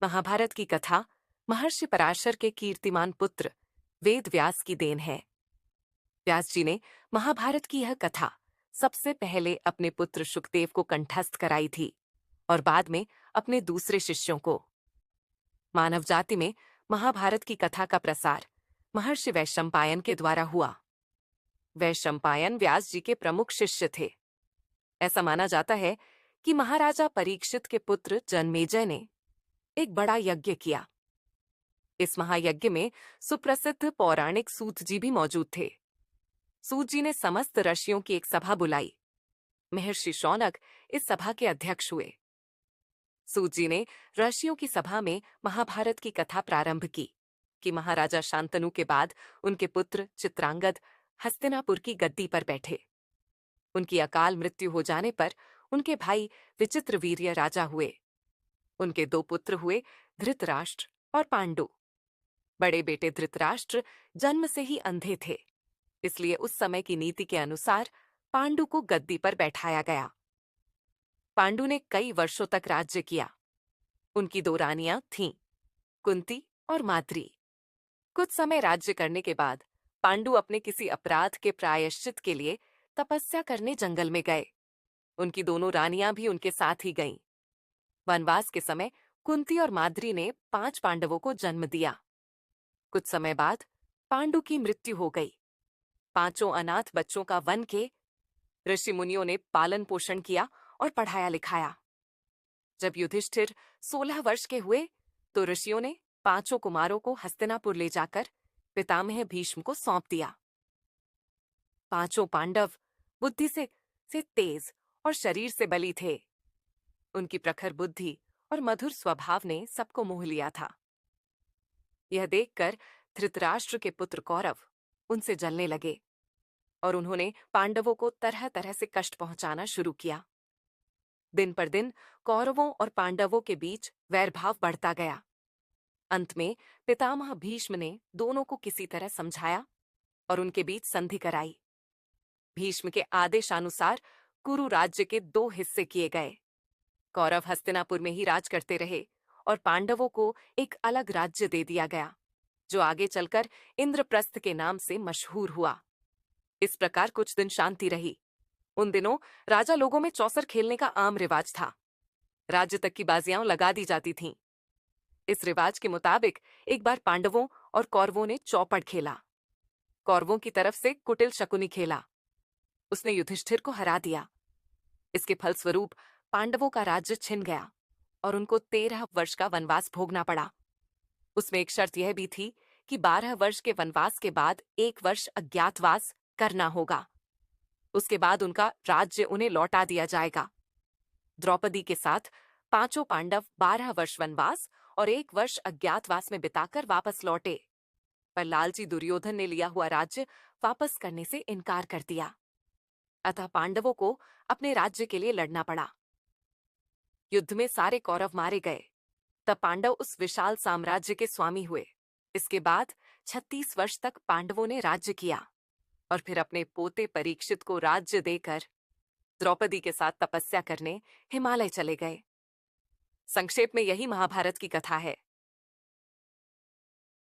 महाभारत की कथा महर्षि पराशर के कीर्तिमान पुत्र वेद व्यास की देन है। व्यास जी ने महाभारत की यह कथा सबसे पहले अपने पुत्र शुकदेव को कंठस्थ कराई थी और बाद में अपने दूसरे शिष्यों को। मानव जाति में महाभारत की कथा का प्रसार महर्षि वैशंपायन के द्वारा हुआ। वैशंपायन व्यास जी के प्रमुख शिष्य थे। ऐसा माना जाता है कि महाराजा परीक्षित के पुत्र जन्मेजय ने एक बड़ा यज्ञ किया। इस महायज्ञ में सुप्रसिद्ध पौराणिक सूत जी भी मौजूद थे। सूत जी ने समस्त ऋषियों की एक सभा बुलाई। महर्षि शौनक इस सभा के अध्यक्ष हुए। सूत जी ने ऋषियों की सभा में महाभारत की कथा प्रारंभ की कि महाराजा शांतनु के बाद उनके पुत्र चित्रांगद हस्तिनापुर की गद्दी पर बैठे। उनकी अकाल मृत्यु हो जाने पर उनके भाई विचित्रवीर्य राजा हुए। उनके दो पुत्र हुए, धृतराष्ट्र और पांडु। बड़े बेटे धृतराष्ट्र जन्म से ही अंधे थे, इसलिए उस समय की नीति के अनुसार पांडु को गद्दी पर बैठाया गया। पांडु ने कई वर्षों तक राज्य किया। उनकी दो रानियां थीं, कुंती और माद्री। कुछ समय राज्य करने के बाद पांडु अपने किसी अपराध के प्रायश्चित के लिए तपस्या करने जंगल में गए। उनकी दोनों रानियां भी उनके साथ ही गईं। वनवास के समय कुंती और माद्री ने 5 पांडवों को जन्म दिया। कुछ समय बाद पांडु की मृत्यु हो गई। 5 अनाथ बच्चों का वन के ऋषि मुनियों ने पालन पोषण किया और पढ़ाया लिखाया। जब युधिष्ठिर 16 वर्ष के हुए तो ऋषियों ने 5 कुमारों को हस्तिनापुर ले जाकर पितामह भीष्म को सौंप दिया। 5 पांडव बुद्धि से तेज और शरीर से बली थे। उनकी प्रखर बुद्धि और मधुर स्वभाव ने सबको मोह लिया था। यह देखकर धृतराष्ट्र के पुत्र कौरव उनसे जलने लगे और उन्होंने पांडवों को तरह तरह से कष्ट पहुंचाना शुरू किया। दिन पर दिन कौरवों और पांडवों के बीच वैरभाव बढ़ता गया। अंत में पितामह भीष्म ने दोनों को किसी तरह समझाया और उनके बीच संधि कराई। भीष्म के आदेशानुसार कुरु राज्य के 2 हिस्से किए गए। कौरव हस्तिनापुर में ही राज करते रहे और पांडवों को एक अलग राज्य दे दिया गया, जो आगे चलकर इंद्रप्रस्थ के नाम से मशहूर हुआ। इस प्रकार कुछ दिन शांति रही। उन दिनों राजा लोगों में चौसर खेलने का आम रिवाज था। राज्य तक की बाजियां लगा दी जाती थीं। इस रिवाज के मुताबिक एक बार पांडवों और कौरवों ने चौपड़ खेला। कौरवों की तरफ से कुटिल शकुनी खेला। उसने युधिष्ठिर को हरा दिया। इसके फलस्वरूप पांडवों का राज्य छिन गया और उनको 13 वर्ष का वनवास भोगना पड़ा। उसमें एक शर्त यह भी थी कि 12 वर्ष के वनवास के बाद 1 वर्ष अज्ञातवास करना होगा। उसके बाद उनका राज्य उन्हें लौटा दिया जाएगा। द्रौपदी के साथ 5 पांडव 12 वर्ष वनवास और 1 वर्ष अज्ञातवास में बिताकर वापस लौटे, पर लालची दुर्योधन ने लिया हुआ राज्य वापस करने से इनकार कर दिया। अतः पांडवों को अपने राज्य के लिए लड़ना पड़ा। युद्ध में सारे कौरव मारे गए। तब पांडव उस विशाल साम्राज्य के स्वामी हुए। इसके बाद 36 वर्ष तक पांडवों ने राज्य किया और फिर अपने पोते परीक्षित को राज्य देकर द्रौपदी के साथ तपस्या करने हिमालय चले गए। संक्षेप में यही महाभारत की कथा है।